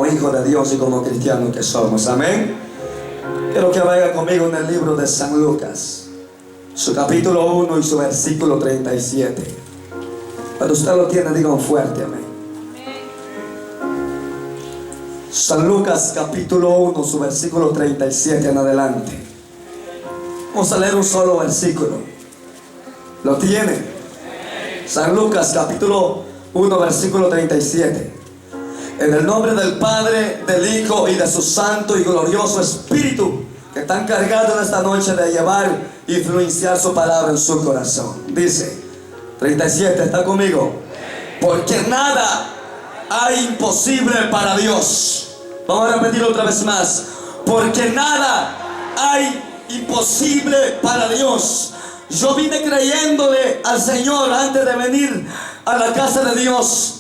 como hijos de Dios y como cristianos que somos. Amén. Quiero que vaya conmigo en el libro de San Lucas, su capítulo 1 y su versículo 37. Cuando usted lo tiene, digan fuerte amén. San Lucas capítulo 1, su versículo 37 en adelante. Vamos a leer un solo versículo. ¿Lo tiene? San Lucas capítulo 1, versículo 37. En el nombre del Padre, del Hijo y de su santo y glorioso Espíritu, que está encargado en esta noche de llevar e influenciar su palabra en su corazón. Dice 37, ¿está conmigo? Porque nada hay imposible para Dios. Vamos a repetirlo otra vez más. Porque nada hay imposible para Dios. Yo vine creyéndole al Señor antes de venir a la casa de Dios,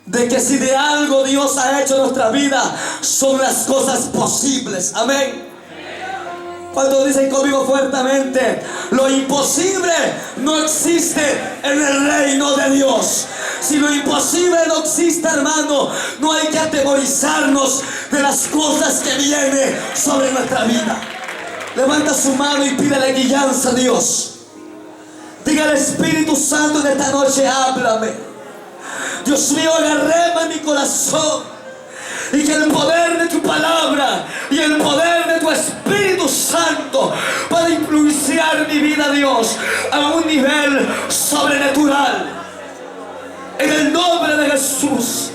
de que si de algo Dios ha hecho en nuestra vida, son las cosas posibles. Amén. Cuando dicen conmigo fuertemente, lo imposible no existe en el reino de Dios. Si lo imposible no existe, hermano, no hay que atemorizarnos de las cosas que vienen sobre nuestra vida. Levanta su mano y pídele guianza a Dios. Diga al Espíritu Santo de esta noche, háblame. Dios mío, agarréme en mi corazón, y que el poder de tu palabra y el poder de tu Espíritu Santo pueda influenciar mi vida, Dios, a un nivel sobrenatural. En el nombre de Jesús,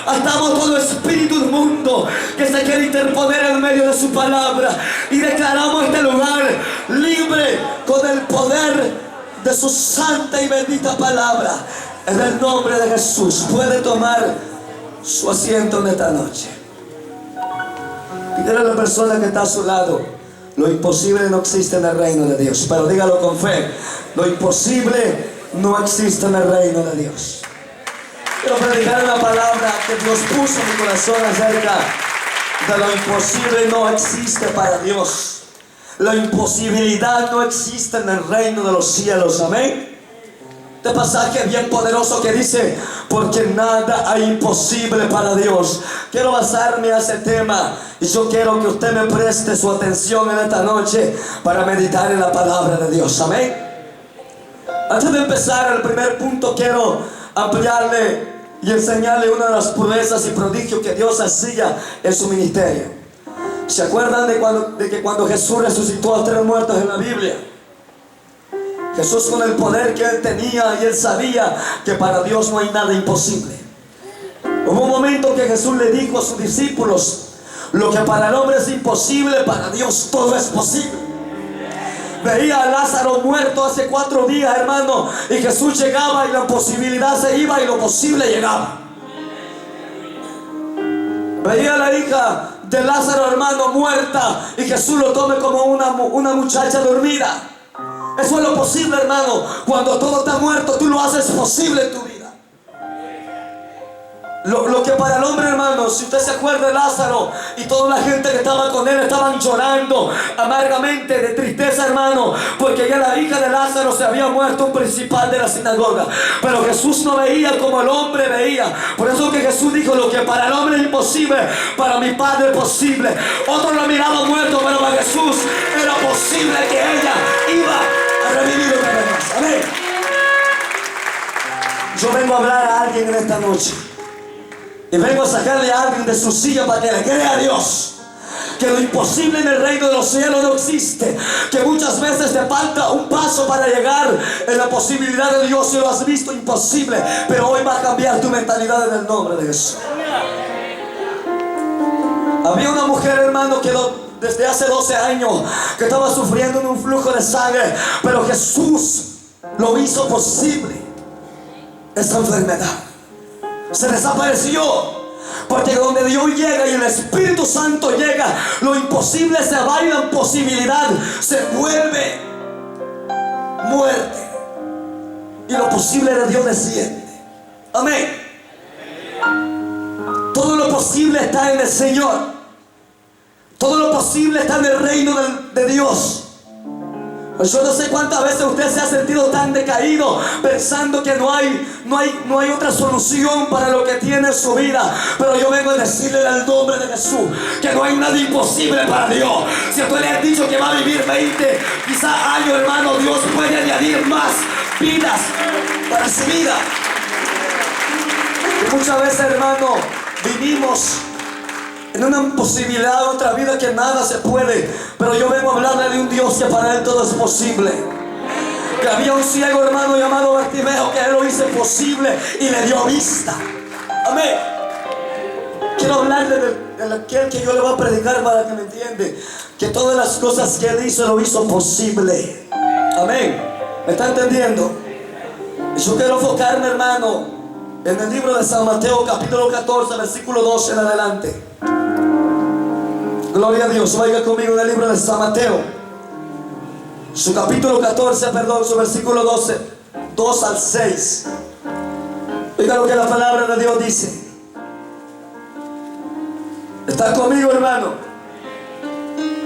atamos todo espíritu inmundo que se quiere interponer en medio de su palabra, y declaramos este lugar libre con el poder de su santa y bendita palabra. En el nombre de Jesús, puede tomar su asiento en esta noche. Dígale a la persona que está a su lado, lo imposible no existe en el reino de Dios. Pero dígalo con fe, lo imposible no existe en el reino de Dios. Quiero predicar una palabra que Dios puso en mi corazón acerca de lo imposible no existe para Dios. La imposibilidad no existe en el reino de los cielos. Amén. Este pasaje es bien poderoso que dice, porque nada hay imposible para Dios. Quiero basarme a ese tema, y yo quiero que usted me preste su atención en esta noche para meditar en la palabra de Dios. Amén. Antes de empezar el primer punto, quiero ampliarle y enseñarle una de las proezas y prodigios que Dios hacía en su ministerio. ¿Se acuerdan de que cuando Jesús resucitó a 3 muertos en la Biblia? Jesús, con el poder que Él tenía, y Él sabía que para Dios no hay nada imposible. Hubo un momento que Jesús le dijo a sus discípulos, lo que para el hombre es imposible, para Dios todo es posible. Veía a Lázaro muerto hace 4 días, hermano, y Jesús llegaba y la imposibilidad se iba y lo posible llegaba. Veía a la hija de Lázaro, hermano, muerta, y Jesús lo tome como una muchacha dormida. Eso es lo posible, hermano. Cuando todo está muerto, tú lo haces posible en tu vida. Lo que para el hombre, hermano, si usted se acuerda de Lázaro y toda la gente que estaba con él estaban llorando amargamente de tristeza, hermano, porque ya la hija de Lázaro se había muerto, un principal de la sinagoga. Pero Jesús no veía como el hombre veía. Por eso que Jesús dijo, lo que para el hombre es imposible, para mi Padre es posible. Otros lo miraban muerto, pero para Jesús era posible que ella iba a revivir otra vez más. Amén. Yo vengo a hablar a alguien en esta noche, y vengo a sacarle a alguien de su silla para que le crea a Dios que lo imposible en el reino de los cielos no existe, que muchas veces te falta un paso para llegar en la posibilidad de Dios y lo has visto imposible, pero hoy va a cambiar tu mentalidad en el nombre de Jesús. Había una mujer, hermano, que desde hace 12 años que estaba sufriendo en un flujo de sangre, pero Jesús lo hizo posible. Esa enfermedad se desapareció, porque donde Dios llega y el Espíritu Santo llega, lo imposible se va y la posibilidad se vuelve muerte, y lo posible de Dios desciende. Amén. Todo lo posible está en el Señor. Todo lo posible está en el reino de Dios. Yo no sé cuántas veces usted se ha sentido tan decaído, pensando que no hay otra solución para lo que tiene en su vida. Pero yo vengo a decirle en el nombre de Jesús que no hay nada imposible para Dios. Si usted le ha dicho que va a vivir 20 quizás años, hermano, Dios puede añadir más vidas para su vida. Y muchas veces, hermano, vivimos en una imposibilidad de nuestra vida que nada se puede. Pero yo vengo a hablarle de un Dios que para Él todo es posible. Que había un ciego, hermano, llamado Bartimeo, que Él lo hizo posible y le dio vista. Amén. Quiero hablarle de aquel que yo le voy a predicar para que me entiende. Que todas las cosas que Él hizo, lo hizo posible. Amén. ¿Me está entendiendo? Y yo quiero enfocarme, hermano, en el libro de San Mateo, capítulo 14, versículo 12 en adelante. Gloria a Dios. Vaya conmigo en el libro de San Mateo, su capítulo 14, su versículo 12, 2 al 6. Oiga lo que la palabra de Dios dice. ¿Está conmigo, hermano?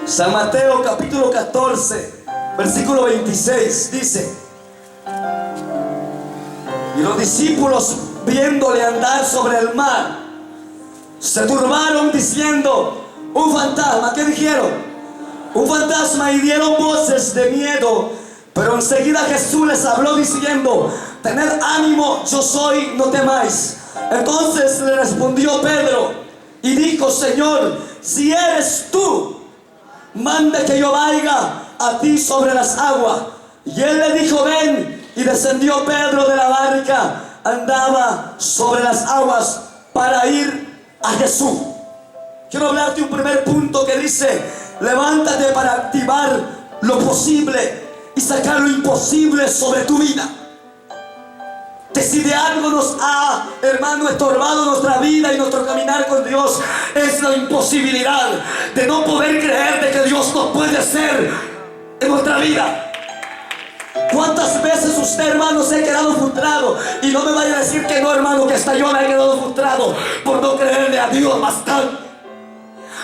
San Mateo, capítulo 14, versículo 26, dice: y los discípulos, viéndole andar sobre el mar, se turbaron diciendo: un fantasma. ¿Qué dijeron? Un fantasma, y dieron voces de miedo. Pero enseguida Jesús les habló diciendo: tened ánimo, yo soy, no temáis. Entonces le respondió Pedro y dijo: Señor, si eres tú, manda que yo vaya a ti sobre las aguas. Y él le dijo: ven. Y descendió Pedro de la barca, andaba sobre las aguas para ir a Jesús. Quiero hablarte de un primer punto que dice: levántate para activar lo posible y sacar lo imposible sobre tu vida. Que si de algo nos ha, hermano, estorbado nuestra vida y nuestro caminar con Dios, es la imposibilidad de no poder creer de que Dios nos puede hacer en nuestra vida. ¿Cuántas veces usted, hermano, se ha quedado frustrado? Y no me vaya a decir que no, hermano, que hasta yo me he quedado frustrado por no creerle a Dios bastante.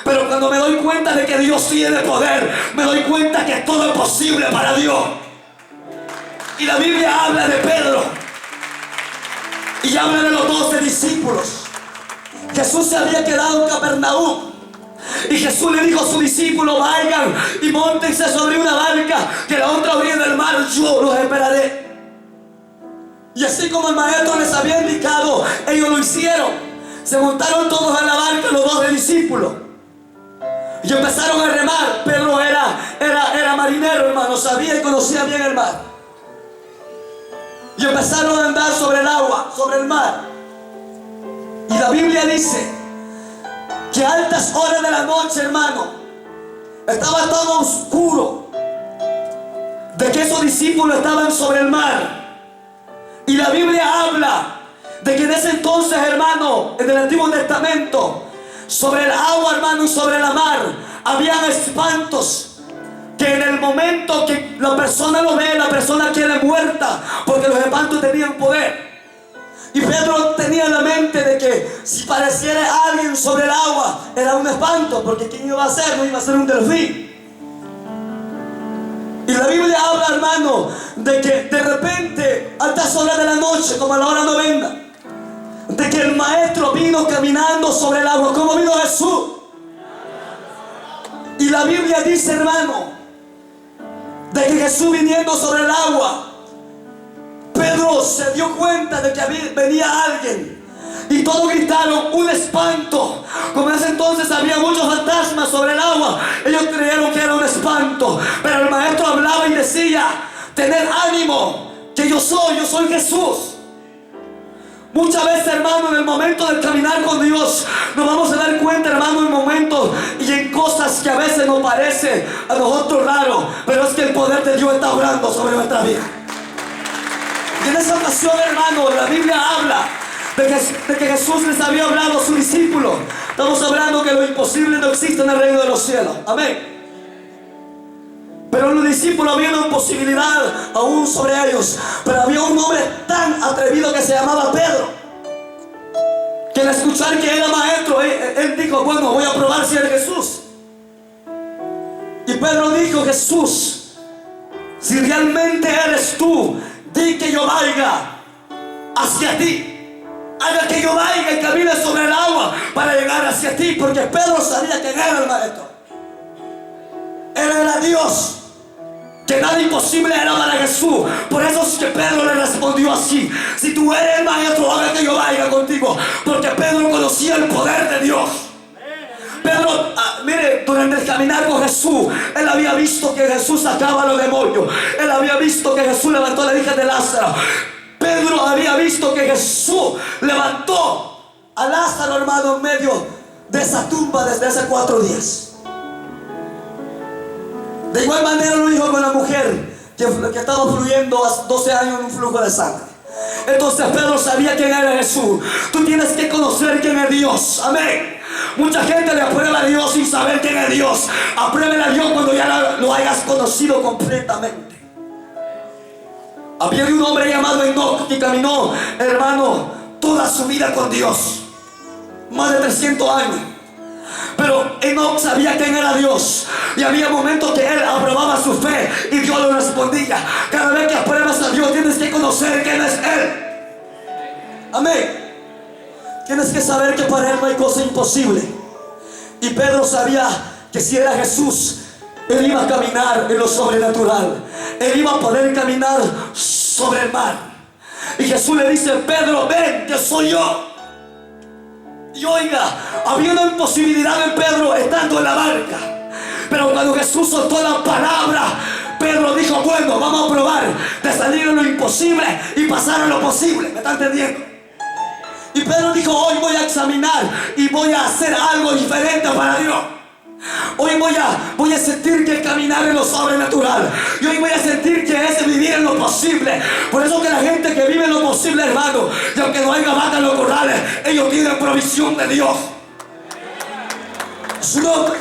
Pero cuando me doy cuenta de que Dios tiene poder, me doy cuenta que todo es posible para Dios. Y la Biblia habla de Pedro y habla de los 12 discípulos. Jesús se había quedado en Capernaum. Y Jesús le dijo a sus discípulos: vayan y móntense sobre una barca, que la otra orilla del mar yo los esperaré. Y así como el maestro les había indicado, ellos lo hicieron. Se montaron todos en la barca, los 12 discípulos, y empezaron a remar. Pedro era marinero, hermano, sabía y conocía bien el mar. Y empezaron a andar sobre el agua, sobre el mar. Y la Biblia dice que a altas horas de la noche, hermano, estaba todo oscuro, de que esos discípulos estaban sobre el mar. Y la Biblia habla de que en ese entonces, hermano, en el Antiguo Testamento, sobre el agua, hermano, y sobre la mar, habían espantos que en el momento que la persona lo ve, la persona queda muerta, porque los espantos tenían poder. Y Pedro tenía en la mente de que si pareciera alguien sobre el agua, era un espanto, porque ¿quién iba a ser? No iba a ser un delfín. Y la Biblia habla, hermano, de que de repente, a altas horas de la noche, como a la hora novena, de que el maestro vino caminando sobre el agua. ¿Cómo vino Jesús? Y la Biblia dice, hermano, de que Jesús viniendo sobre el agua, Pedro se dio cuenta de que venía alguien, y todos gritaron: un espanto. Como en ese entonces había muchos fantasmas sobre el agua, ellos creyeron que era un espanto. Pero el maestro hablaba y decía: tened ánimo, que yo soy Jesús. Muchas veces, hermano, en el momento del caminar con Dios, nos vamos a dar cuenta, hermano, en momentos y en cosas que a veces nos parece a nosotros raro, pero es que el poder de Dios está obrando sobre nuestra vida. Y en esa ocasión, hermano, la Biblia habla de que Jesús les había hablado a sus discípulos. Estamos hablando que lo imposible no existe en el reino de los cielos. Amén. Pero los discípulos había una imposibilidad aún sobre ellos. Pero había un hombre tan atrevido que se llamaba Pedro, que al escuchar que era maestro, él dijo: bueno, voy a probar si es Jesús. Y Pedro dijo: Jesús, Si realmente eres tú, di que yo vaya hacia ti. Haga que yo vaya y camine sobre el agua para llegar hacia ti. Porque Pedro sabía que él era el maestro. Él era Dios. Que nada imposible era para Jesús. Por eso es que Pedro le respondió así: si tú eres el maestro, haga que yo vaya contigo. Porque Pedro conocía el poder de Dios. Pedro, mire, durante el caminar con Jesús, él había visto que Jesús sacaba a los demonios. Él había visto que Jesús levantó a la hija de Lázaro. Pedro había visto que Jesús levantó a Lázaro, hermano, en medio de esa tumba desde hace 4 días. De igual manera lo dijo con la mujer que estaba fluyendo a 12 años en un flujo de sangre. Entonces Pedro sabía quién era Jesús. Tú tienes que conocer quién es Dios. Amén. Mucha gente le aprueba a Dios sin saber quién es Dios. Apruébele a Dios cuando ya lo hayas conocido completamente. Había un hombre llamado Enoc que caminó, hermano, toda su vida con Dios. Más de 300 años. Pero Enoc sabía quién era Dios. Y había momentos que él aprobaba su fe y Dios lo respondía. Cada vez que apruebas a Dios tienes que conocer quién es Él. Amén. Tienes que saber que para Él no hay cosa imposible. Y Pedro sabía que si era Jesús, él iba a caminar en lo sobrenatural. Él iba a poder caminar sobre el mar. Y Jesús le dice: Pedro, ven, que soy yo. Y oiga, había una imposibilidad en Pedro estando en la barca. Pero cuando Jesús soltó la palabra, Pedro dijo: bueno, vamos a probar de salir de lo imposible y pasar a lo posible. ¿Me está entendiendo? Y Pedro dijo: hoy voy a examinar y voy a hacer algo diferente para Dios. Hoy voy a sentir que caminar en lo sobrenatural. Y hoy voy a sentir que es vivir en lo posible. Por eso que la gente que vive en lo posible, hermano, y aunque no haya vaca en los corrales, ellos tienen provisión de Dios. Su nombre.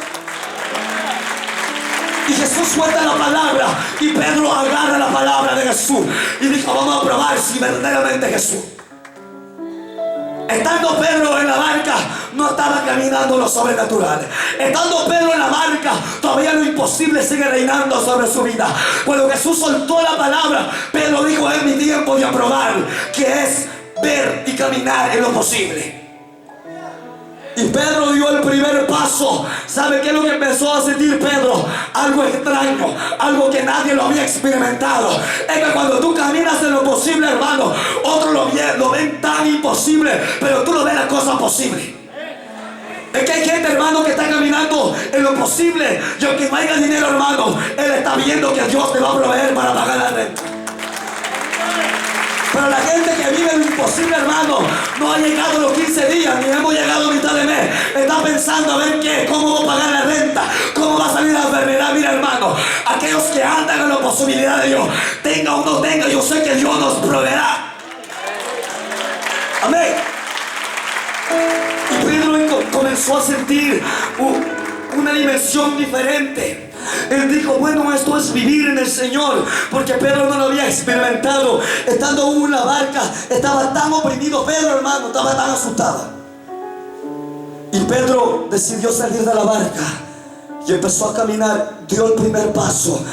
Y Jesús suelta la palabra y Pedro agarra la palabra de Jesús y dijo: vamos a probar si verdaderamente Jesús. Estando Pedro en la barca, no estaba caminando lo sobrenatural. Estando Pedro en la barca, todavía lo imposible sigue reinando sobre su vida. Cuando Jesús soltó la palabra, Pedro dijo: es mi tiempo de aprobar, que es ver y caminar en lo posible. Y Pedro dio el primer paso. ¿Sabe qué es lo que empezó a sentir Pedro? Algo extraño, algo que nadie lo había experimentado. Es que cuando tú caminas en lo posible, hermano, otros lo ven tan imposible, pero tú lo ves la cosa posible. Es que hay gente, hermano, que está caminando en lo posible, y aunque no haya dinero, hermano, él está viendo que Dios te va a proveer para pagar la renta. Pero la gente que vive lo imposible, hermano, no ha llegado los 15 días, ni hemos llegado a mitad de mes. Está pensando a ver qué, cómo va a pagar la renta, cómo va a salir la enfermedad. Mira, hermano, aquellos que andan en la posibilidad de Dios, tenga o no tenga, yo sé que Dios nos proveerá. Amén. Y Pedro comenzó a sentir una dimensión diferente. Él dijo: bueno, esto es vivir en el Señor, porque Pedro no lo había experimentado. Estando aún en la barca, estaba tan oprimido Pedro, hermano, estaba tan asustado. Y Pedro decidió salir de la barca y empezó a caminar. Dio el primer paso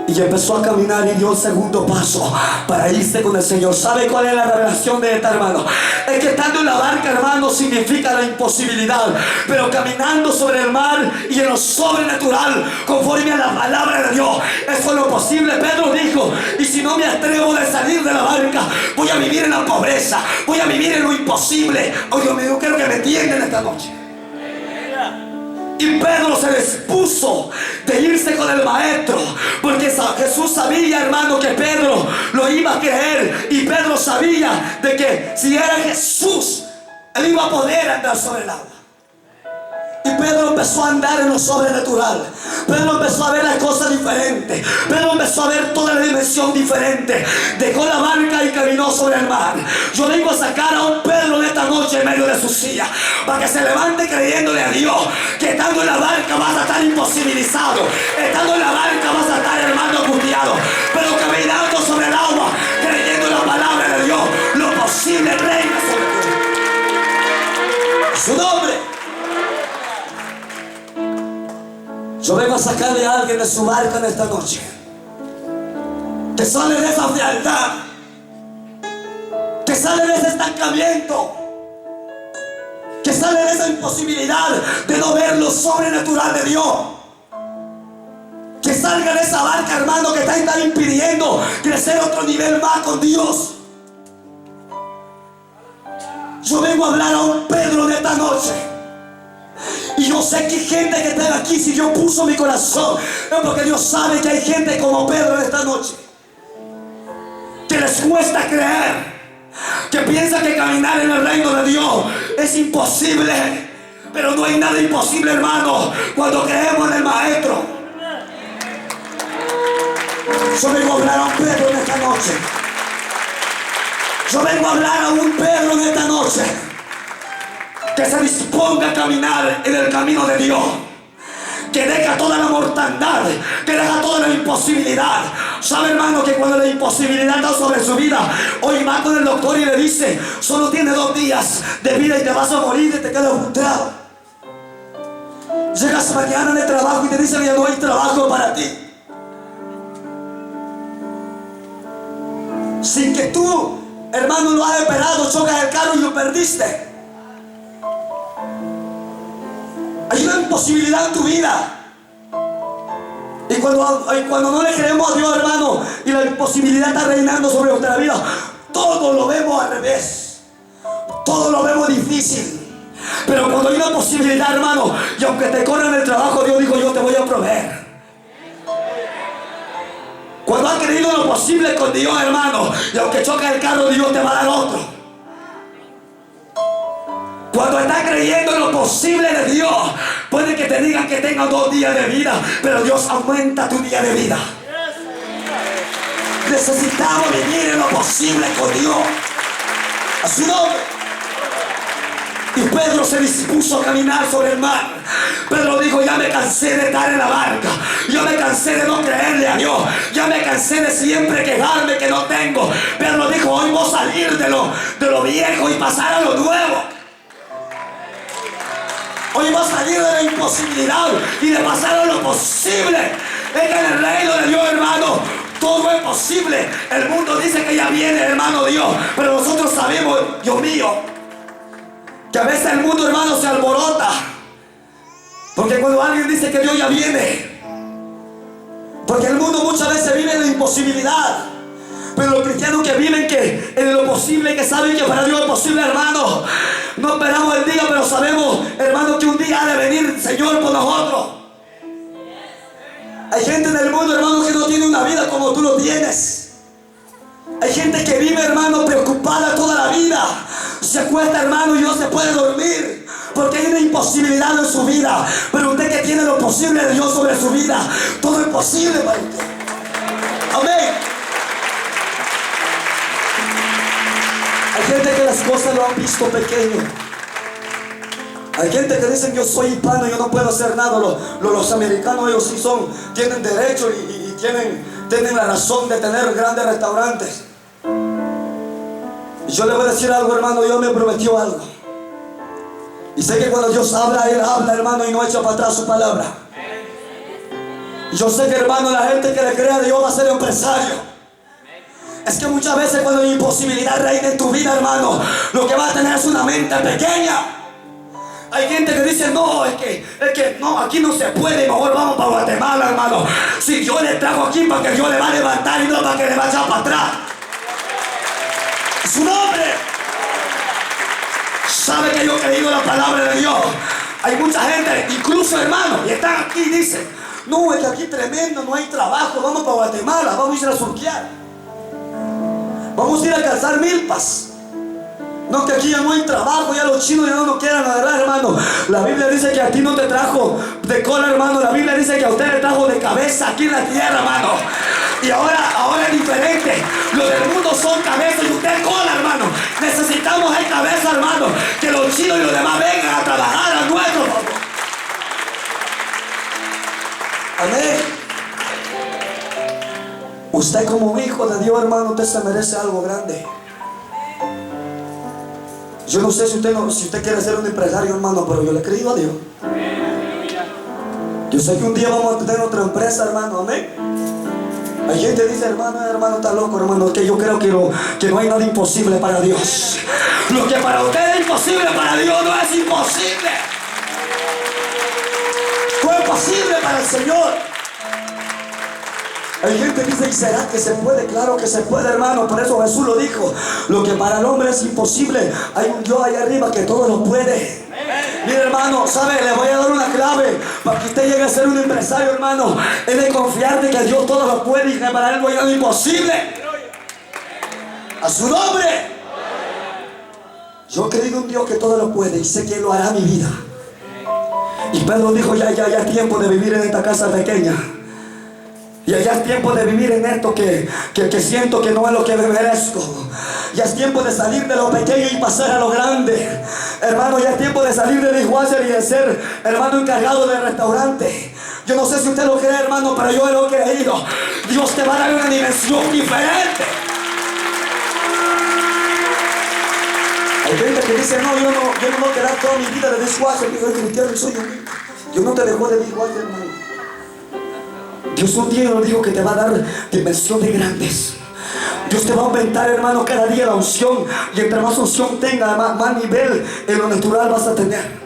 y empezó a caminar, y dio el segundo paso para irse con el Señor. ¿Sabe cuál es la revelación de esta, hermano? Es que estando en la barca, hermano, significa la imposibilidad, pero caminando sobre el mar y en lo sobrenatural, conforme a la palabra de Dios, eso es lo posible. Pedro dijo: y si no me atrevo de salir de la barca, voy a vivir en la pobreza, voy a vivir en lo imposible. Oye, yo quiero que me entiendan esta noche. Y Pedro se dispuso de irse con el maestro, porque Jesús sabía, hermano, que Pedro lo iba a creer. Y Pedro sabía de que si era Jesús, él iba a poder andar sobre el agua. Y Pedro empezó a andar en lo sobrenatural. Pedro empezó a ver las cosas diferentes. Pedro empezó a ver toda la dimensión diferente. Dejó la barca y caminó sobre el mar. Yo vengo a sacar a un Pedro de esta noche en medio de su silla, para que se levante creyéndole a Dios que estando en la barca vas a estar imposibilizado. Estando en la barca vas a estar, hermano, angustiado. Pero caminando sobre el agua, creyendo en la palabra de Dios, lo posible reina sobre ti. Su nombre. Yo vengo a sacarle a alguien de su barca en esta noche. que sale de esa frialdad, que sale de ese estancamiento, que sale de esa imposibilidad de no ver lo sobrenatural de Dios, que salga de esa barca, hermano, que está impidiendo crecer otro nivel más con Dios. Yo vengo a hablar a un Pedro de esta noche. Y yo sé que hay gente que está aquí, si Dios puso mi corazón, es porque Dios sabe que hay gente como Pedro de esta noche, que les cuesta creer, que piensa que caminar en el reino de Dios es imposible. Pero no hay nada imposible, hermano, cuando creemos en el Maestro. Yo vengo a hablar a un Pedro en esta noche. Yo vengo a hablar a un Pedro en esta noche, que se disponga a caminar en el camino de Dios, que deja toda la mortandad, que deja toda la imposibilidad. Sabe, hermano, que cuando la imposibilidad está sobre su vida, hoy va con el doctor y le dice: solo tiene 2 días de vida y te vas a morir, y te quedas frustrado. Llegas mañana en el trabajo y te dicen: ya no hay trabajo para ti. Sin que tú, hermano, lo has esperado, chocas el carro y lo perdiste. Hay una imposibilidad en tu vida. Y cuando no le creemos a Dios, hermano, y la imposibilidad está reinando sobre nuestra vida, todo lo vemos al revés, todo lo vemos difícil. Pero cuando hay una posibilidad, hermano, y aunque te corran el trabajo, Dios dijo: yo te voy a proveer. Cuando has creído lo posible con Dios, hermano, y aunque choque el carro, Dios te va a dar otro. Cuando estás creyendo en lo posible de Dios, puede que te digan que tengas 2 días de vida, pero Dios aumenta tu día de vida. Necesitamos vivir en lo posible con Dios. A su nombre. Y Pedro se dispuso a caminar sobre el mar. Pedro dijo: ya me cansé de estar en la barca, ya me cansé de no creerle a Dios, ya me cansé de siempre quejarme que no tengo. Pedro dijo: hoy voy a salir de lo viejo y pasar a lo nuevo. Hoy va a salir de la imposibilidad y de pasar a lo posible. Es que en el reino de Dios, hermano, todo es posible. El mundo dice que ya viene, hermano, Dios, pero nosotros sabemos, Dios mío, que a veces el mundo, hermano, se alborota, porque cuando alguien dice que Dios ya viene, porque el mundo muchas veces vive en la imposibilidad. Pero los cristianos que viven que en lo posible, que saben que para Dios es posible, hermano, no esperamos el día, pero sabemos, hermano, que un día ha de venir el Señor por nosotros. Hay gente en el mundo, hermano, que no tiene una vida como tú lo tienes. Hay gente que vive, hermano, preocupada toda la vida. Se acuesta, hermano, y no se puede dormir, porque hay una imposibilidad en su vida. Pero usted que tiene lo posible de Dios sobre su vida, todo es posible para usted. Amén. Hay gente que las cosas lo han visto pequeño. Hay gente que dicen: yo soy hispano, yo no puedo hacer nada. Los americanos, ellos sí tienen derecho y tienen la razón de tener grandes restaurantes. Y yo le voy a decir algo, hermano. Dios me prometió algo, y sé que cuando Dios habla, Él habla, hermano, y no echa para atrás su palabra. Y yo sé que, hermano, la gente que le crea a Dios va a ser empresario. Es que muchas veces cuando la imposibilidad reina en tu vida, hermano, lo que va a tener es una mente pequeña. Hay gente que dice: no, es que no, aquí no se puede, mejor vamos para Guatemala, hermano. Si Dios le trajo aquí, para que Dios le va a levantar y no para que le vaya para atrás. Su nombre. Sabe que yo he creído la palabra de Dios. Hay mucha gente, incluso, hermano, y están aquí y dicen: no, es que aquí tremendo, no hay trabajo, vamos para Guatemala, vamos a ir a surquear. Vamos a ir a calzar milpas. No, que aquí ya no hay trabajo, ya los chinos ya no nos quieren agarrar, hermano. La Biblia dice que a ti no te trajo de cola, hermano. La Biblia dice que a usted le trajo de cabeza aquí en la tierra, hermano. Y ahora es diferente. Los del mundo son cabeza y usted cola, hermano. Necesitamos el cabeza, hermano. Que los chinos y los demás vengan a trabajar a nuestro favor. Amén. Usted como hijo de Dios, hermano, usted se merece algo grande. Yo no sé si usted quiere ser un empresario, hermano, pero yo le he creído a Dios. Yo sé que un día vamos a tener otra empresa, hermano, amén. Hay gente que dice, hermano, está loco, hermano, que yo creo que no hay nada imposible para Dios. Lo que para usted es imposible, para Dios no es imposible. Fue posible para el Señor. Hay gente que dice, ¿y será que se puede? Claro que se puede, hermano. Por eso Jesús lo dijo. Lo que para el hombre es imposible, hay un Dios allá arriba que todo lo puede. Mire, hermano, ¿sabe? Le voy a dar una clave para que usted llegue a ser un empresario, hermano. Es de confiar de que Dios todo lo puede y que para él no hay nada imposible. A su nombre. Yo he creído en un Dios que todo lo puede y sé que Él lo hará en mi vida. Y Pedro dijo, ya es tiempo de vivir en esta casa pequeña. Ya es tiempo de vivir en esto que siento que no es lo que me merezco. Ya es tiempo de salir de lo pequeño y pasar a lo grande. Hermano, ya es tiempo de salir de dishwasher y de ser, hermano, encargado del restaurante. Yo no sé si usted lo cree, hermano, pero yo lo he creído. Dios te va a dar una dimensión diferente. Hay gente que dice, no, yo no voy a quedar toda mi vida de dishwasher. Digo, cristiano, soy humilde. Dios no te dejó de dishwasher, hermano. Dios un día nos dijo que te va a dar dimensión de grandes. Dios te va a aumentar, hermano, cada día la unción. Y entre más unción tenga, más nivel en lo natural vas a tener.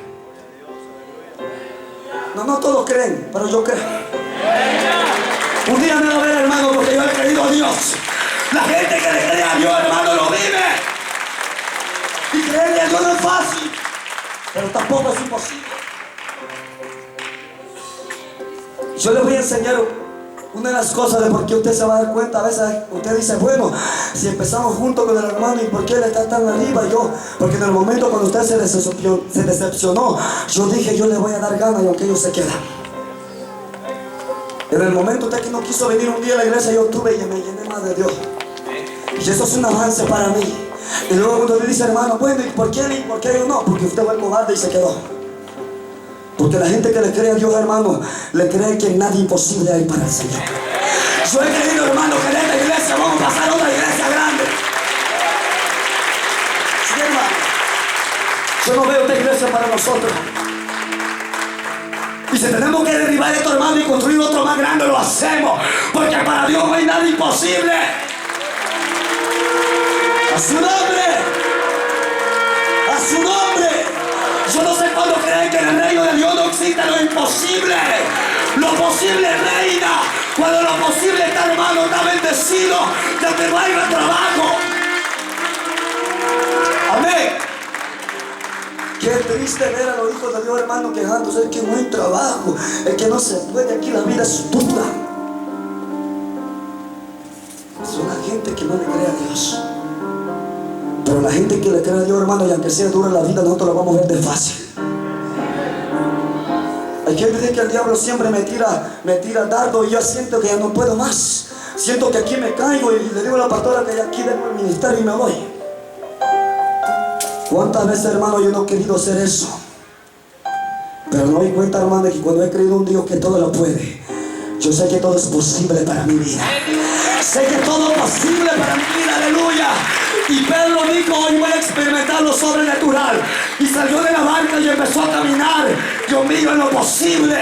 No todos creen, pero yo creo. Un día me va a ver, hermano, porque yo le he creído a Dios. La gente que le cree a Dios, hermano, lo vive. Y creerle a Dios no es fácil, pero tampoco es imposible. Yo les voy a enseñar una de las cosas de por qué usted se va a dar cuenta. A veces usted dice, bueno, si empezamos junto con el hermano, ¿y por qué él está tan arriba? Porque en el momento cuando usted se decepcionó, yo dije, yo le voy a dar ganas y aunque ellos se quedan. En el momento usted que no quiso venir un día a la iglesia, yo tuve y me llené más de Dios. Y eso es un avance para mí. Y luego cuando le dice, hermano, bueno, ¿y por qué él y por qué yo no? Porque usted fue el cobarde y se quedó. Porque la gente que le cree a Dios, hermano, le cree que nada imposible hay para el Señor. Yo he creído, hermano, que en esta iglesia vamos a pasar a otra iglesia grande. Sí, hermano. Yo no veo otra iglesia para nosotros. Y si tenemos que derribar esto, hermano, y construir otro más grande, lo hacemos. Porque para Dios no hay nada imposible. A su nombre. A su nombre. Yo no sé cuándo creen que en el reino de Dios no existe lo imposible. Lo posible reina. Cuando lo posible está, hermano, está bendecido. Ya te va a ir al trabajo. Amén. Qué triste ver a los hijos de Dios, hermano, quejándose. Es que no hay trabajo. Es que no se puede. Aquí la vida es dura. Son la gente que no le cree a Dios. Pero la gente que le cree a Dios, hermano, y aunque sea dura la vida, nosotros la vamos a ver de fácil. Hay gente que dice que el diablo siempre me tira dardo y yo siento que ya no puedo más. Siento que aquí me caigo y le digo a la pastora que aquí dejo el ministerio y me voy. ¿Cuántas veces, hermano, yo no he querido hacer eso? Pero no doy cuenta, hermano, de que cuando he creído en un Dios que todo lo puede, yo sé que todo es posible para mi vida. Sé que todo es posible para mi vida, aleluya. Y Pedro dijo, hoy voy a experimentar lo sobrenatural. Y salió de la barca y empezó a caminar, Dios mío, en lo posible.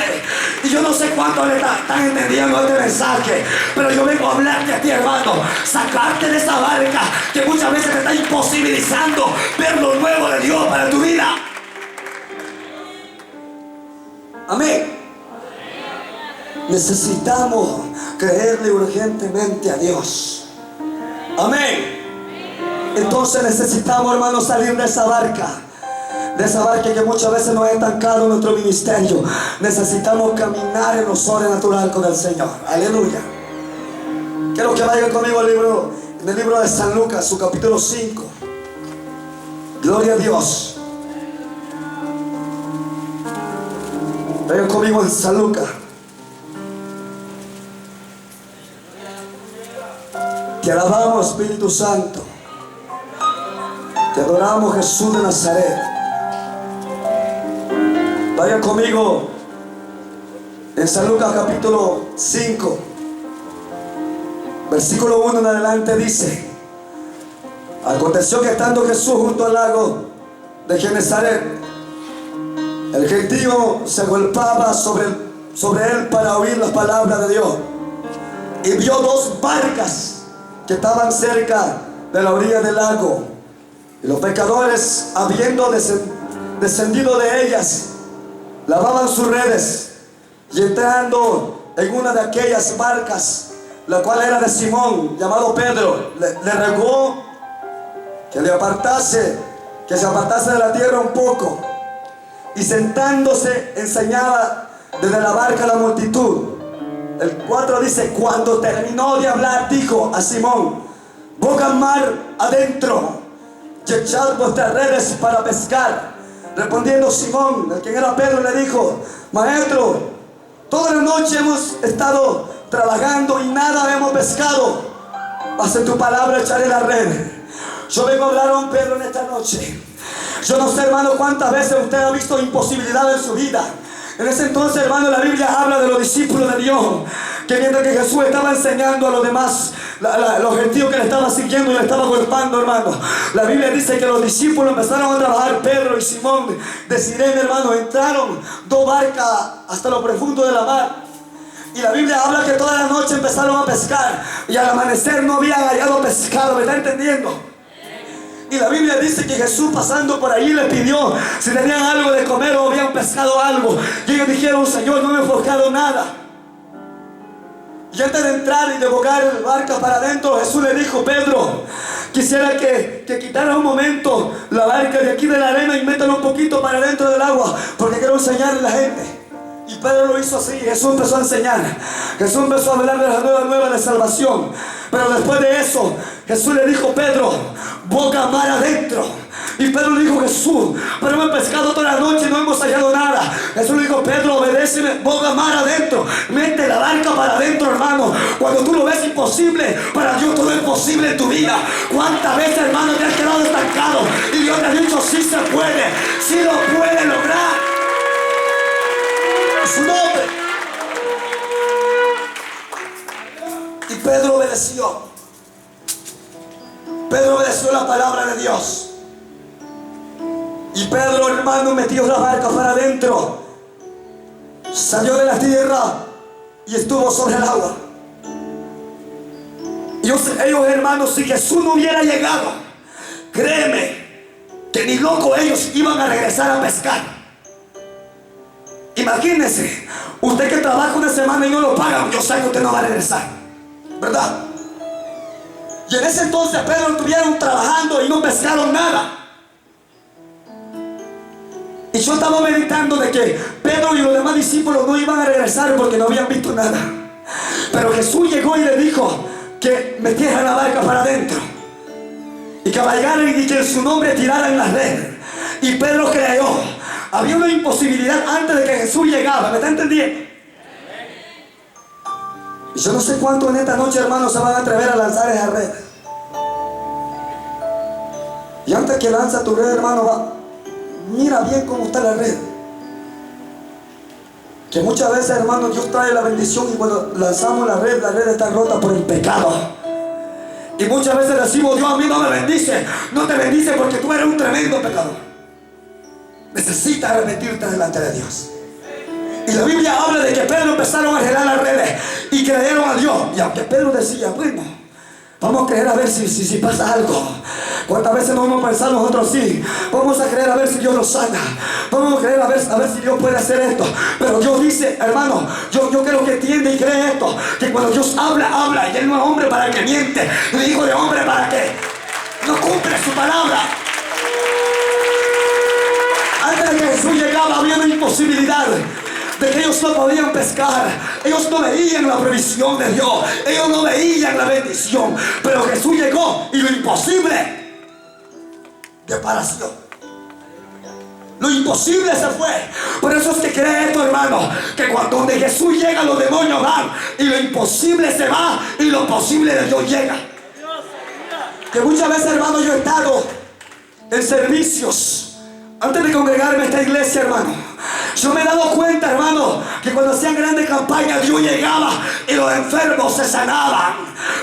Y yo no sé cuánto le están entendiendo este mensaje, pero yo vengo a hablarte a ti, hermano. Sacarte de esa barca que muchas veces te está imposibilizando ver lo nuevo de Dios para tu vida. Amén. Necesitamos creerle urgentemente a Dios. Amén. Entonces necesitamos, hermanos, salir de esa barca. De esa barca que muchas veces nos ha estancado en nuestro ministerio. Necesitamos caminar en lo sobrenatural con el Señor. Aleluya. Quiero que vayan conmigo en el libro de San Lucas, su capítulo 5. Gloria a Dios. Vayan conmigo en San Lucas. Te alabamos, Espíritu Santo. Te adoramos, Jesús de Nazaret. Vaya conmigo en San Lucas capítulo 5, versículo 1 en adelante dice: aconteció que estando Jesús junto al lago de Genezaret, el gentío se agolpaba sobre él para oír las palabras de Dios. y vio dos barcas que estaban cerca de la orilla del lago. Y los pescadores, habiendo descendido de ellas, lavaban sus redes. Y entrando en una de aquellas barcas, la cual era de Simón, llamado Pedro, le rogó que se apartase de la tierra un poco. Y sentándose enseñaba desde la barca a la multitud. El 4 dice: cuando terminó de hablar, dijo a Simón: boga mar adentro y echad vuestras redes para pescar. Respondiendo Simón, el que era Pedro, le dijo: maestro, toda la noche hemos estado trabajando y nada hemos pescado, mas en tu palabra echaré la red. Yo vengo a hablar a un Pedro en esta noche. Yo no sé, hermano, cuántas veces usted ha visto imposibilidad en su vida. En ese entonces, hermano, la Biblia habla de los discípulos de Dios, que mientras que Jesús estaba enseñando a los demás, los gentiles que le estaban siguiendo y le estaban golpeando, hermano, la Biblia dice que los discípulos empezaron a trabajar. Pedro y Simón de Sirene, hermano, entraron dos barcas hasta lo profundo de la mar. Y la Biblia habla que toda la noche empezaron a pescar, y al amanecer no habían hallado pescado. ¿Me está entendiendo? Y la Biblia dice que Jesús, pasando por ahí, les pidió si tenían algo de comer o habían pescado algo. Y ellos dijeron: Señor, no hemos pescado nada. Y antes de entrar y de bogar el barca para adentro, Jesús le dijo: Pedro, quisiera que quitaras un momento la barca de aquí de la arena y métala un poquito para adentro del agua, porque quiero enseñarle a la gente. Y Pedro lo hizo así. Jesús empezó a enseñar. Jesús empezó a hablar de la nueva de salvación. Pero después de eso, Jesús le dijo: Pedro, boga mar adentro. Y Pedro le dijo: Jesús, pero hemos pescado toda la noche y no hemos hallado nada. Jesús le dijo: Pedro, obedéceme, boga mar adentro. Mete la barca para adentro, hermano. Cuando tú lo ves imposible, para Dios todo es posible en tu vida. ¿Cuántas veces, hermano, te has quedado estancado y Dios te ha dicho: sí se puede, sí lo puede lograr? Su nombre. Y Pedro obedeció. Pedro obedeció la palabra de Dios. Y Pedro, hermano, metió la barca para adentro, salió de la tierra y estuvo sobre el agua. Y ellos, hermanos, si Jesús no hubiera llegado, créeme que ni loco ellos iban a regresar a pescar. Imagínense, usted que trabaja una semana y no lo pagan, yo sé que usted no va a regresar, ¿verdad? Y en ese entonces Pedro estuvieron trabajando y no pescaron nada. Y yo estaba meditando de que Pedro y los demás discípulos no iban a regresar porque no habían visto nada. Pero Jesús llegó y le dijo que metieran la barca para adentro y que cabalgaran y que en su nombre tiraran las redes. Y Pedro creyó. Había una imposibilidad antes de que Jesús llegaba. ¿Me está entendiendo? Y yo no sé cuántos en esta noche, hermanos, se van a atrever a lanzar esa red. Y antes que lanza tu red, hermano, mira bien cómo está la red. Que muchas veces, hermano, Dios trae la bendición y cuando lanzamos la red está rota por el pecado. Y muchas veces decimos: Dios a mí no me bendice. No te bendice porque tú eres un tremendo pecador. Necesitas arrepentirte delante de Dios. Y la Biblia habla de que Pedro empezaron a arreglar las redes y creyeron a Dios. Y aunque Pedro decía: bueno, vamos a creer a ver si pasa algo. ¿Cuántas veces no hemos pensado nosotros así? Vamos a creer a ver si Dios nos sana. Vamos a creer a ver si Dios puede hacer esto. Pero Dios dice, hermano, yo creo que entiende y cree esto, que cuando Dios habla, y Él no es hombre para que miente, ni hijo de hombre para que no cumple su palabra. Antes de que Jesús llegaba había una imposibilidad de que ellos no podían pescar. Ellos no veían la provisión de Dios, ellos no veían la bendición. Pero Jesús llegó y lo imposible desapareció. Lo imposible se fue. Por eso es que cree esto, hermano, que cuando donde Jesús llega los demonios van y lo imposible se va y lo posible de Dios llega. Que muchas veces, hermano, yo he estado en servicios antes de congregarme a esta iglesia, hermano. Yo me he dado cuenta, hermano, que cuando hacían grandes campañas Dios llegaba y los enfermos se sanaban,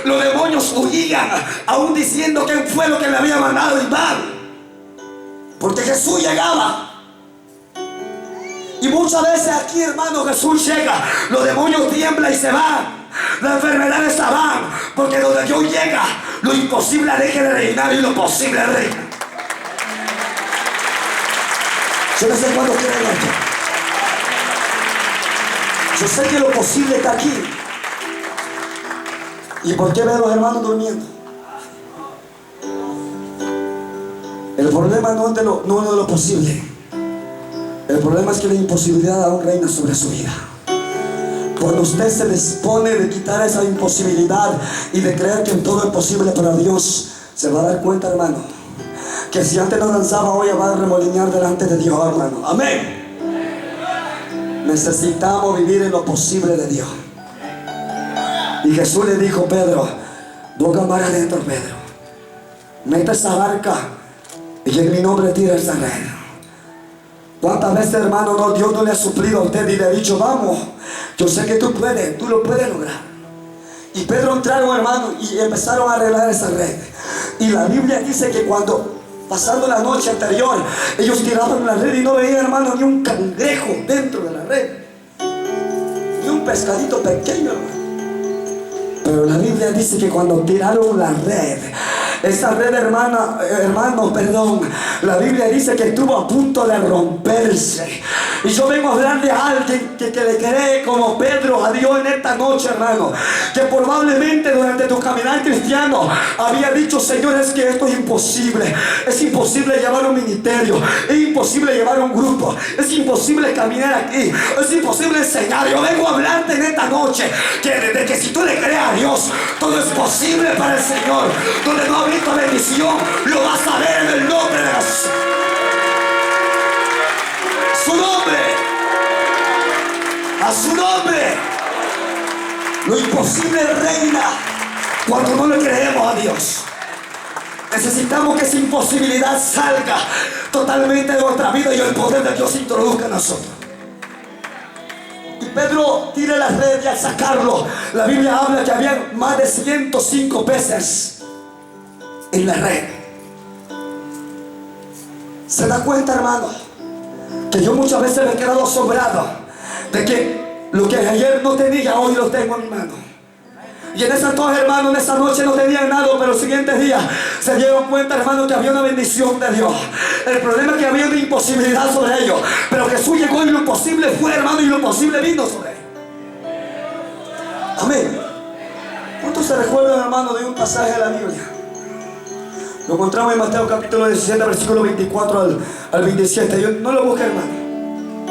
los demonios huían, aún diciendo quién fue lo que le había mandado y van, porque Jesús llegaba. Y muchas veces aquí, hermano, Jesús llega, los demonios tiemblan y se van. Las enfermedades se van, porque donde Dios llega, lo imposible deja de reinar y lo posible reina. Yo no sé cuándo creen esto. Yo sé que lo posible está aquí. ¿Y por qué veo a los hermanos durmiendo? El problema no es de lo posible. El problema es que la imposibilidad aún reina sobre su vida. Cuando usted se dispone de quitar esa imposibilidad y de creer que todo es posible para Dios, se va a dar cuenta, hermano, que si antes no danzaba, hoy va a remolinear delante de Dios, hermano. Amén. Necesitamos vivir en lo posible de Dios. Y Jesús le dijo: Pedro, boga mar adentro, Pedro, mete esa barca y en mi nombre tira esa red. ¿Cuántas veces, hermano, Dios no le ha suplido a usted y le ha dicho: vamos, yo sé que tú puedes, tú lo puedes lograr? Y Pedro entraron, hermano, y empezaron a arreglar esa red. Y la Biblia dice que cuando, pasando la noche anterior, ellos tiraban la red y no veían, hermano, ni un cangrejo dentro de la red, ni un pescadito pequeño, hermano. Pero la Biblia dice que cuando tiraron la red, esa red, hermano, la Biblia dice que estuvo a punto de romperse. Y yo vengo a hablar de alguien que le cree como Pedro a Dios en esta noche, hermano, que probablemente durante tu caminar cristiano había dicho: Señor, es que esto es imposible. Es imposible llevar un ministerio, es imposible llevar un grupo, es imposible caminar aquí, es imposible enseñar. Yo vengo a hablarte en esta noche de que si tú le crees a Dios, todo es posible para el Señor. Donde no ha visto bendición, lo vas a ver en el nombre de Jesús. Su nombre, a su nombre. Lo imposible reina cuando no le creemos a Dios. Necesitamos que esa imposibilidad salga totalmente de nuestra vida y el poder de Dios se introduzca en nosotros. Y Pedro tira la red y al sacarlo, la Biblia habla que había más de 105 peces en la red. ¿Se da cuenta, hermano? Que yo muchas veces me he quedado asombrado de que lo que ayer no tenía, hoy lo tengo en mi mano. Y en esa entonces, hermano, en esa noche no tenían nada, pero los siguientes días se dieron cuenta, hermano, que había una bendición de Dios. El problema es que había una imposibilidad sobre ellos, pero Jesús llegó y lo imposible fue, hermano, y lo posible vino sobre él. Amén. ¿Cuántos se recuerdan, hermano, de un pasaje de la Biblia? Lo encontramos en Mateo capítulo 17, versículo 24 al 27. Yo, no lo busque, hermano.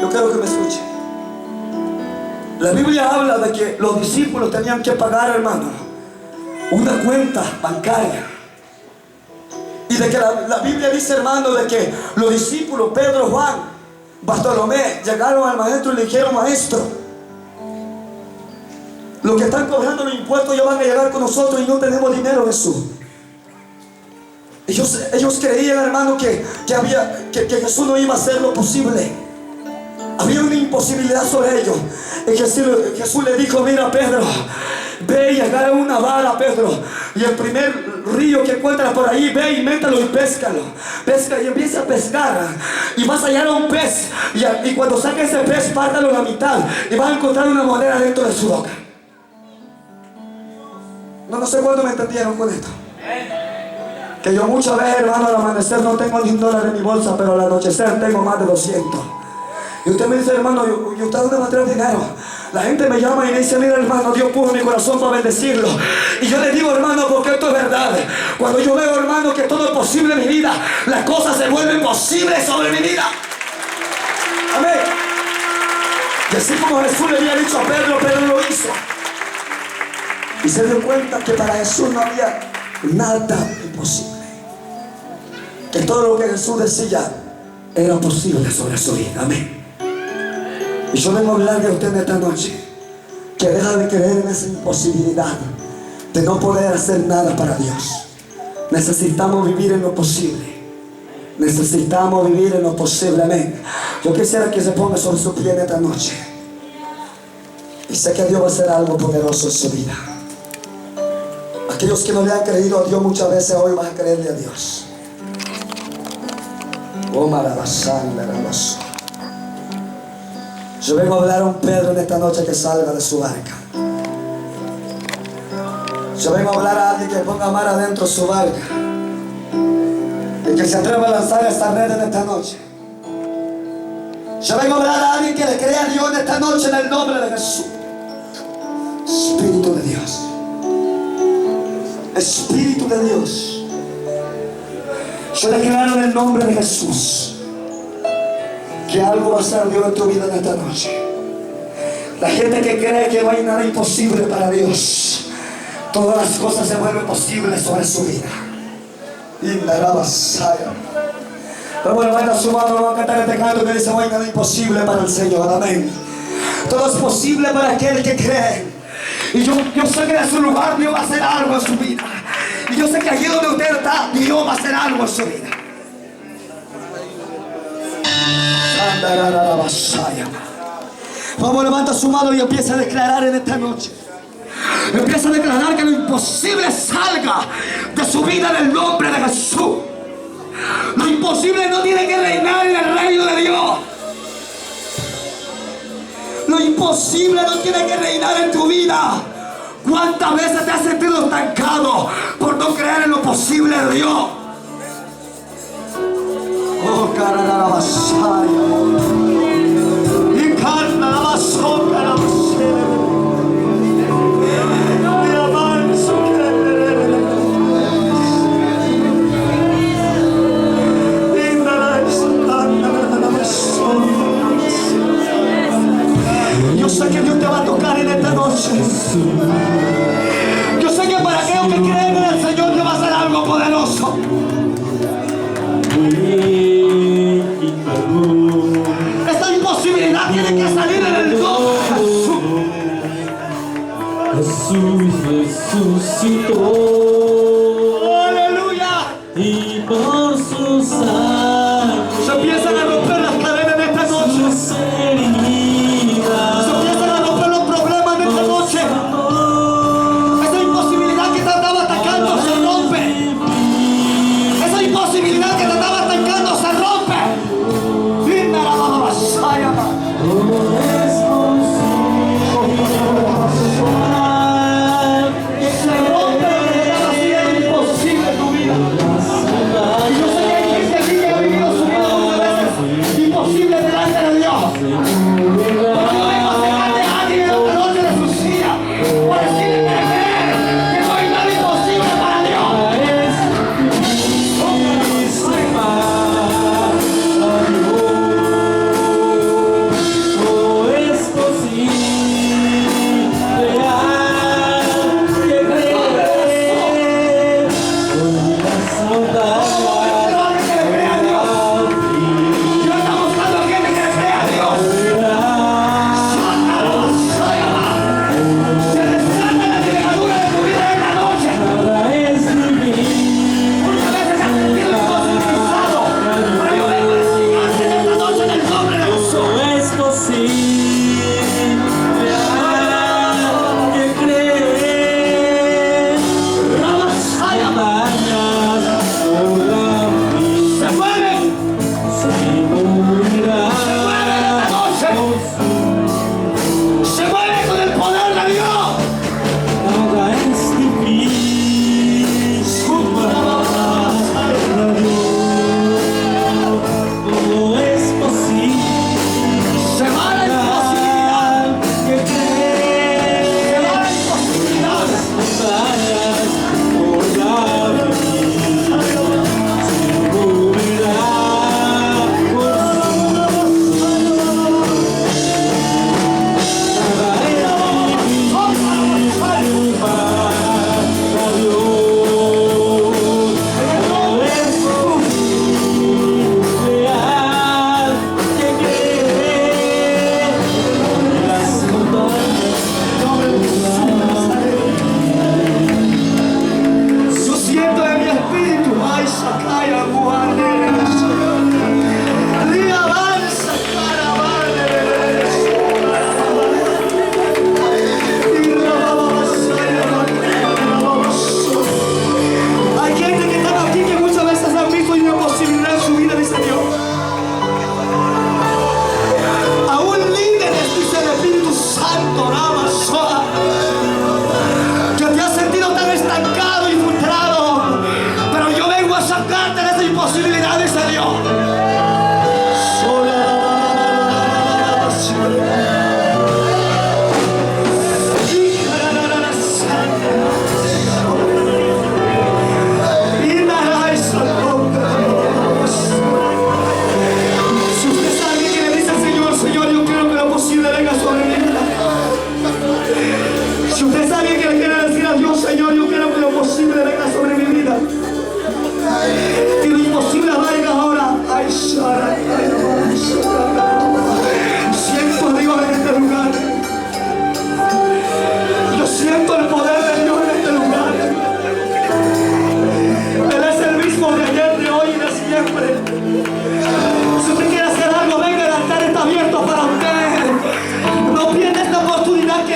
Yo quiero que me escuche. La Biblia habla de que los discípulos tenían que pagar, hermano, una cuenta bancaria. Y de que la Biblia dice, hermano, de que los discípulos, Pedro, Juan, Bartolomé, llegaron al maestro y le dijeron: maestro, los que están cobrando los impuestos ya van a llegar con nosotros y no tenemos dinero, Jesús. Ellos creían, hermano, que Jesús no iba a hacer lo posible. Había una imposibilidad sobre ellos. Y Jesús le dijo: mira, Pedro, ve y agarra una vara, Pedro, y el primer río que encuentras por ahí, ve y métalo y péscalo. Pesca y empieza a pescar, y vas a hallar a un pez, y cuando saques ese pez, pártalo a la mitad y vas a encontrar una moneda dentro de su boca. No sé cuánto me entendieron con esto. Que yo muchas veces, hermano, al amanecer no tengo ni $1 en mi bolsa, pero al anochecer tengo más de 200. Y usted me dice: hermano, ¿y usted dónde va a traer dinero? La gente me llama y me dice: mira, hermano, Dios puso en mi corazón para bendecirlo. Y yo le digo: hermano, porque esto es verdad. Cuando yo veo, hermano, que todo es posible en mi vida, las cosas se vuelven posibles sobre mi vida. Amén. Y así como Jesús le había dicho a Pedro, Pedro lo hizo. Y se dio cuenta que para Jesús no había nada imposible. Que todo lo que Jesús decía era posible sobre su vida. Amén. Y yo vengo a hablarle a usted en esta noche que deja de creer en esa imposibilidad de no poder hacer nada para Dios. Necesitamos vivir en lo posible. Necesitamos vivir en lo posible. Amén. Yo quisiera que se ponga sobre su pie en esta noche. Y sé que Dios va a hacer algo poderoso en su vida. Aquellos que no le han creído a Dios muchas veces, hoy van a creerle a Dios. Oh, marabasán, hermoso. Yo vengo a hablar a un Pedro en esta noche que salga de su barca. Yo vengo a hablar a alguien que ponga mar adentro su barca y que se atreva a lanzar esta red en esta noche. Yo vengo a hablar a alguien que le crea a Dios en esta noche en el nombre de Jesús. Espíritu de Dios, Espíritu de Dios, yo declaro en el nombre de Jesús que algo va a ser Dios en tu vida en esta noche. La gente que cree que no hay nada imposible para Dios, todas las cosas se vuelven posibles sobre su vida. Vamos a levantar su mano, vamos a cantar este canto que dice: no hay nada imposible para el Señor. Amén. Todo es posible para aquel que cree. Y yo sé que en su lugar Dios va a hacer algo en su vida. Y yo sé que allí donde usted está, Dios va a hacer algo en su vida. Vamos a levantar su mano y empieza a declarar en esta noche. Empieza a declarar que lo imposible salga de su vida en el nombre de Jesús. Lo imposible no tiene que reinar en el reino de Dios. Lo imposible no tiene que reinar en tu vida. ¿Cuántas veces te has sentido estancado por no creer en lo posible de Dios? Oh, caramba, yo sé que Dios te va a tocar en esta noche. Yo sé que para aquellos que creen en el Señor te va a hacer algo poderoso. Esta imposibilidad tiene que salir en el nombre de Jesús. Jesús resucitó. Aleluya. Y por su sangre se empiezan a romper las cadenas en esta noche. Se empiezan a romper los problemas en esta noche. Esa imposibilidad que te estaba atacando se rompe. Esa imposibilidad que te estaba atacando se rompe. Imposible delante de Dios. Porque vengo a sacarte a alguien en la noche de su silla. Por decirle que no hay nada imposible para Dios. no es posible que creer con las montañas. Dios está buscando gente que le crea a Dios.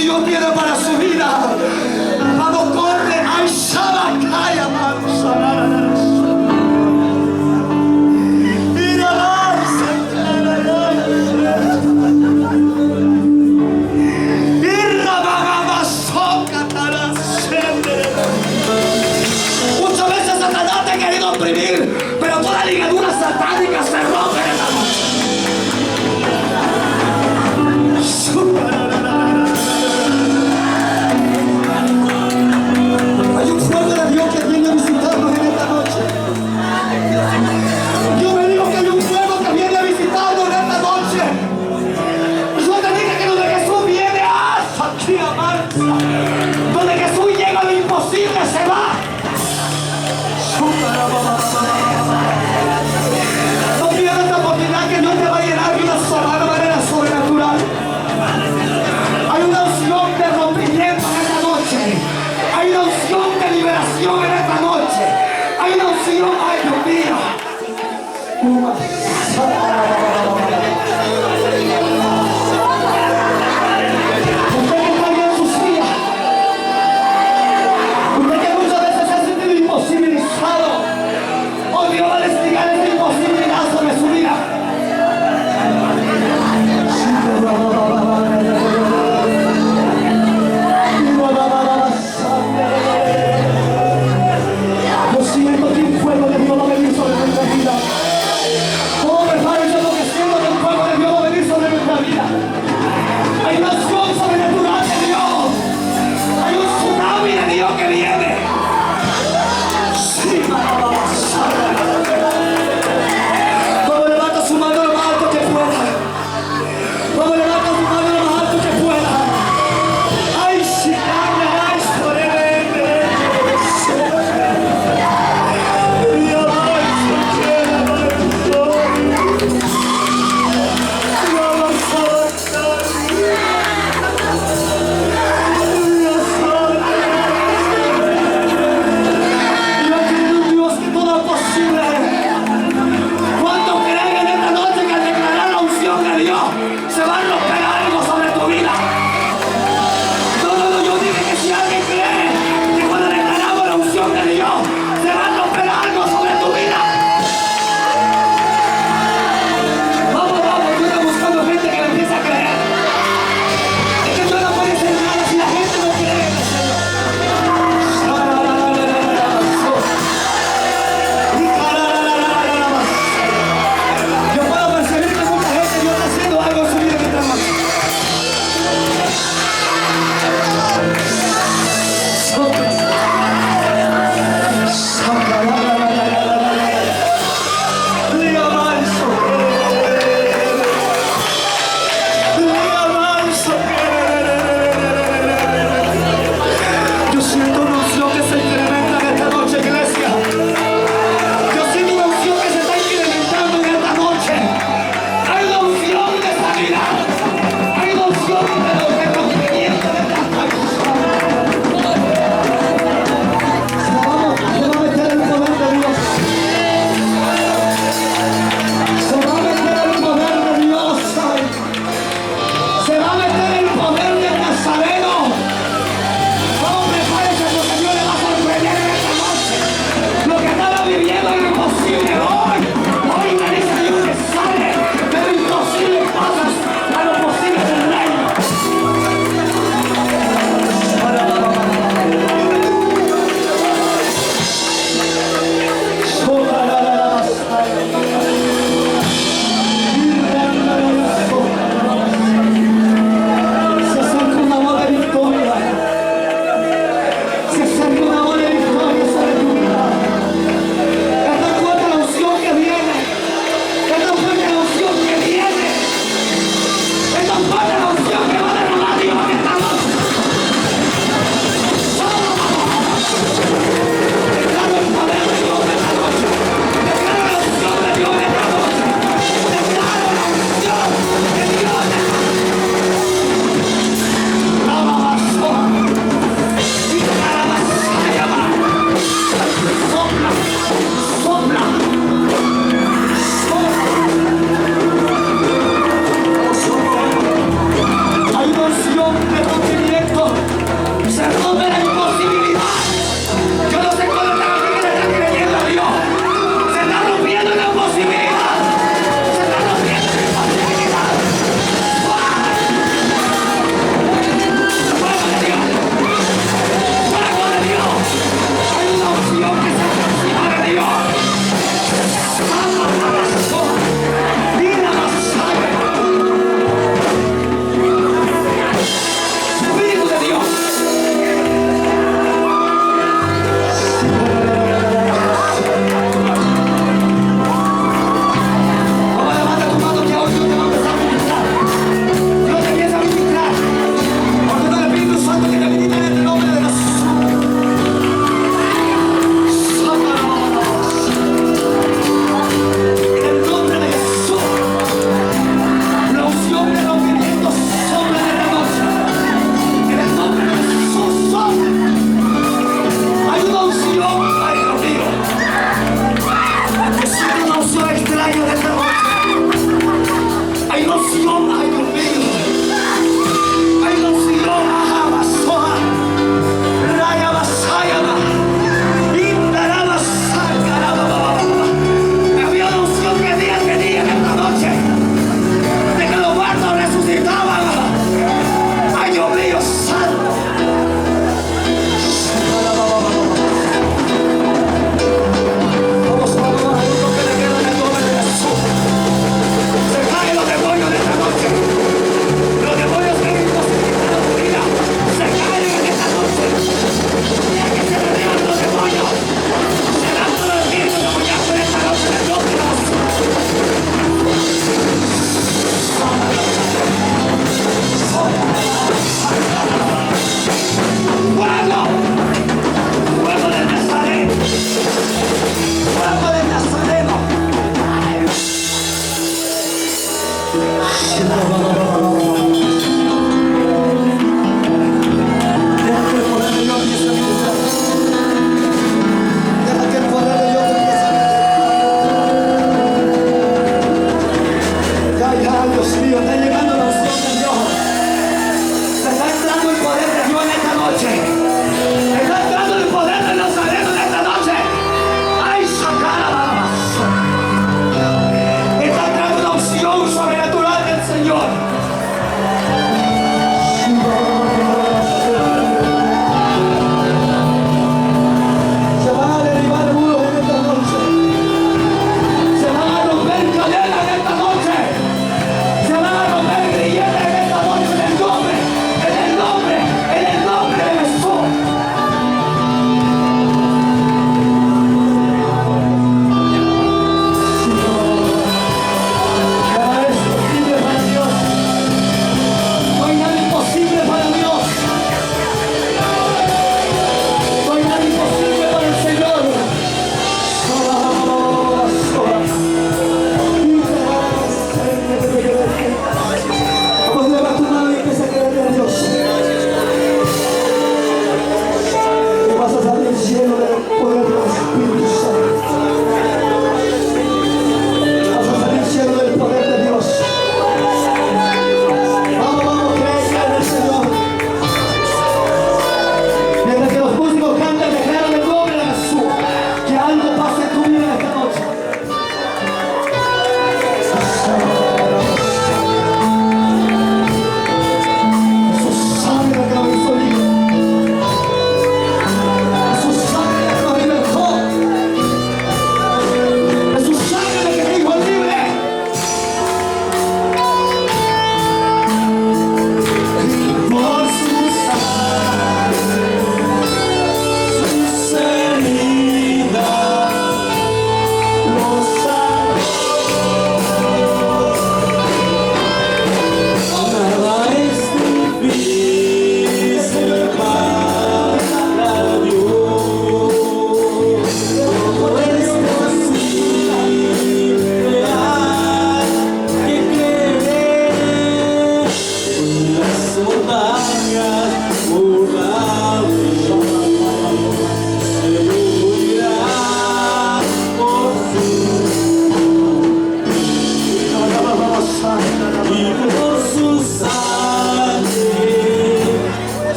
Dios tiene para su vida.